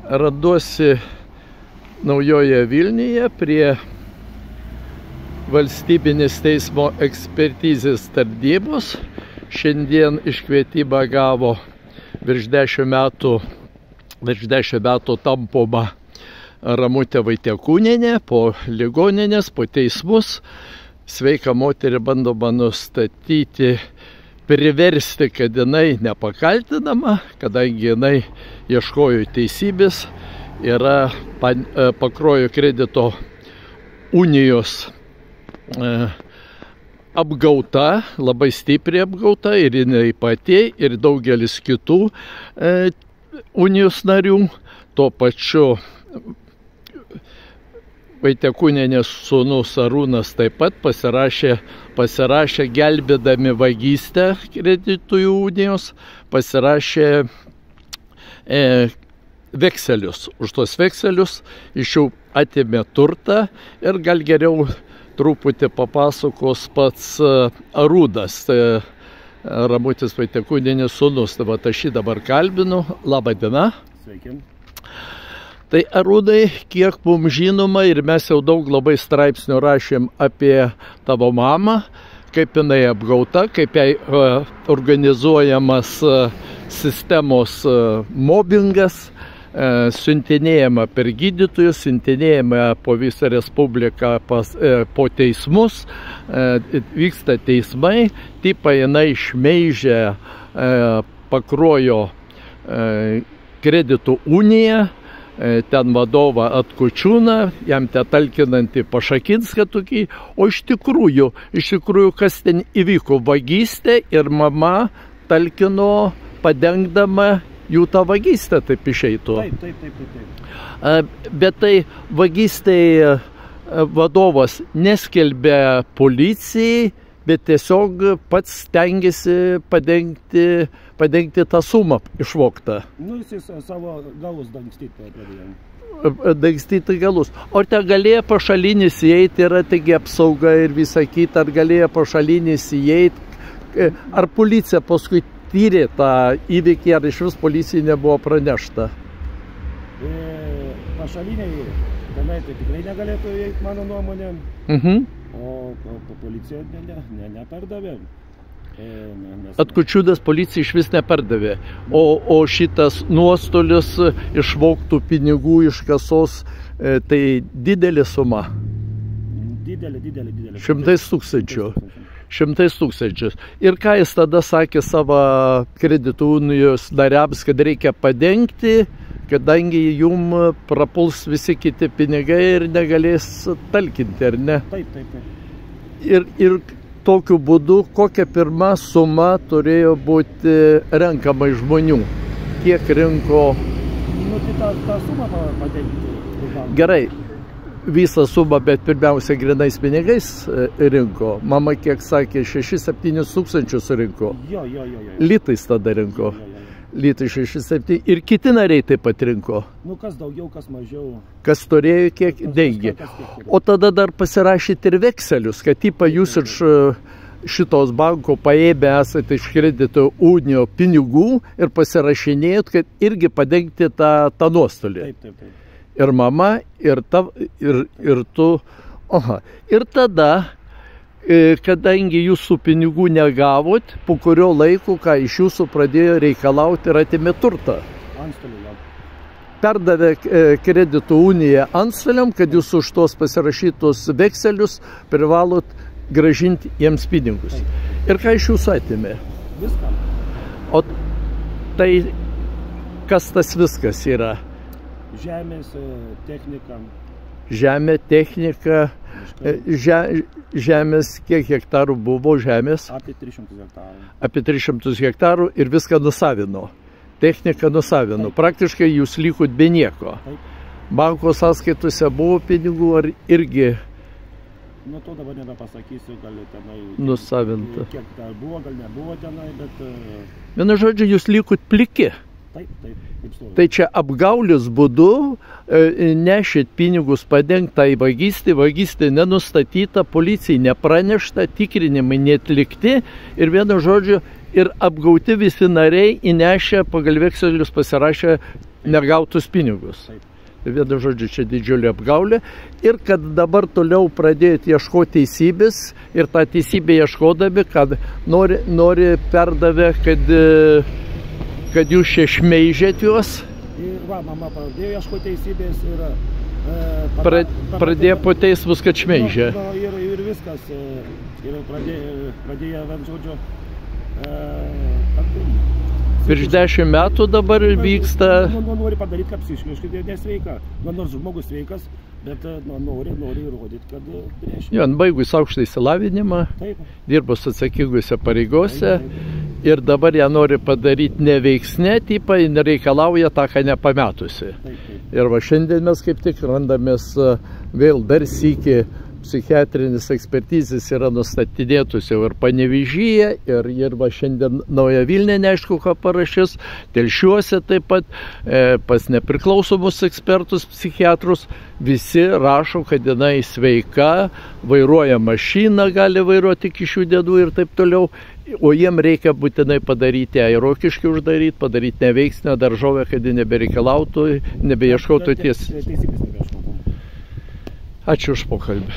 Randuosi Naujoje Vilniuje prie valstybinės teismo ekspertizės tarnybos. Šiandien iškvietimą gavo virš 10 metų tampoma Ramutė Vaitiekūnienė po ligoninės, po teismus. Sveiką moterį bandoma nustatyti, priversti, kad jinai nepakaltinama, kadangi jinai ieškojo teisybės, yra Pakruojo kredito unijos apgauta, labai stipriai apgauta, ir jinai pati, ir daugelis kitų unijos narių. Tuo pačiu Vaitiekūnienės sūnus Arūnas taip pat pasirašė gelbėdami vagystę kreditų unijos, pasirašė vekselius. Už tos vekselius iš jų atėmė turtą ir gal geriau truputį papasakos pats Arūnas, Ramutės Vaitiekūnienės sūnus. Tai aš jį dabar kalbinu. Labą dieną. Sveiki. Tai Arūnai, kiek mums žinoma, ir mes jau daug labai straipsnių rašėm apie tavo mamą, kaip jinai apgauta, kaip jai organizuojamas sistemos mobbingas, siuntinėjama per gydytojus, siuntinėjama po visą Respubliką po teismus, vyksta teismai, tipą jinai šmeižia Pakruojo kreditų uniją, ten vadovą Atkučiūną, jam te talkinantį Pašakinską tokį, o iš tikrųjų, kas ten įvyko, vagystė, ir mama talkino padengdama jų tą vagystę, taip išeitų. Taip. Bet tai vagystėj vadovas neskelbė policijai, bet tiesiog pats stengiasi padengti tą sumą išvoktą. Nu, jis savo galus dangstyti pradėjo. Dangstyti galus. O te galėjo pašalinis įeiti, yra taigi apsauga ir visa kita, ar galėjo pašalinis įeiti, ar policija paskui tyrė tą įvykį, ar iš vis policijai nebuvo pranešta? Pašaliniai tenai tai tikrai negalėtų įeiti, mano nuomonė. O policija nepardavė. Atkučiūnas policija iš vis nepardavė. O šitas nuostolis išvogtų pinigų iš kasos, tai didelė suma. Didelė. 100 tūkstančių. Ir ką jis tada sakė savo kreditų unijos nariams, kad reikia padengti, kadangi jum prapuls visi kiti pinigai ir negalės talkinti, ar ne? Taip. Ir tokiu būdu, kokia pirma suma turėjo būti renkama iš žmonių? Kiek rinko? Nu, tai tą sumą padengti. Gerai, visą sumą, bet pirmiausia grinais pinigais rinko. Mama, kiek sakė, 6-7 tūkstančius rinko. Jo. Litais tada rinko. Litai 6-7. Ir kiti nariai taip pat rinko. Nu, kas daugiau, kas mažiau. Kas turėjo, kiek dengė. O tada dar pasirašyti ir vekselius, kad jūs iš šitos banko paėmę esate iš kredito unijos pinigų ir pasirašinėjot, kad irgi padengti tą nuostolį. Taip. Ir mama, ir tu. Ir tada, kadangi jūsų pinigų negavot, po kurio laiko, ką iš jūsų pradėjo reikalauti ir atėmė turtą. Antstoliai. Perdavė kreditų uniją antstoliam, kad jūs už tos pasirašytus vekselius privalot grąžinti jiems pinigus. Ir ką iš jūsų atėmė? Viską. O tai kas tas viskas yra? Žemės, technika. Žemė, technika, žemės, kiek hektarų buvo žemės? Apie 300 hektarų. Apie 300 hektarų ir viską nusavino. Technika nusavino. Praktiškai jūs likot be nieko. Taip. Banko sąskaitose buvo pinigų, ar irgi? Nu, to dabar nebepasakysiu, gal tenai nusavinta. Kiek dar buvo, gal nebuvo tenai, bet... Vienu žodžiu, jūs likot pliki. Taip. Tai čia apgaulės būdu nešit pinigus padengtai vagystė nenustatyta, policijai nepranešta, tikrinimai neatlikti ir vienu žodžiu ir apgauti visi nariai įnešę pagal vekselius pasirašę negautus pinigus. Taip. Vienu žodžiu, čia didžiulė apgaulė. Ir kad dabar toliau pradėti ieškoti teisybės ir tą teisybę ieškodami, kad nori perdavę, kad jūs čia šmeižėt juos. Ir va, mama pradėjo ieškoti teisybės ir pradėjo po teismus, kad šmeižė. Ir viskas. Ir pradėjo, žodžiu, virš 10 metų dabar vyksta. Nori padaryti, kad psichiškai nesveika. Nors žmogus sveikas, bet nori įrodyti, kad prieš. Jo, baigus aukštą išsilavinimą, dirbo atsakingose pareigose ir dabar ją nori padaryti neveiksne, tipą, reikalauja tą, ką nepametusi. Ir va šiandien mes kaip tik randamės vėl dar sykį. Psichiatrinis ekspertizės yra nustatinėtus jau ir Panevėžyje, ir va šiandien Nauja Vilnia, neaišku, ką parašys, Telšiuose taip pat, pas nepriklausomus ekspertus, psichiatrus, visi rašo, kad jinai sveika, vairuoja mašiną, gali vairuoti iki šių dienų ir taip toliau, o jiem reikia būtinai padaryti Rokiškį uždaryti, padaryti neveiksnę daržovę, kad ji nebereikalautų, nebeieškautų ties. Ačiū už pokalbį.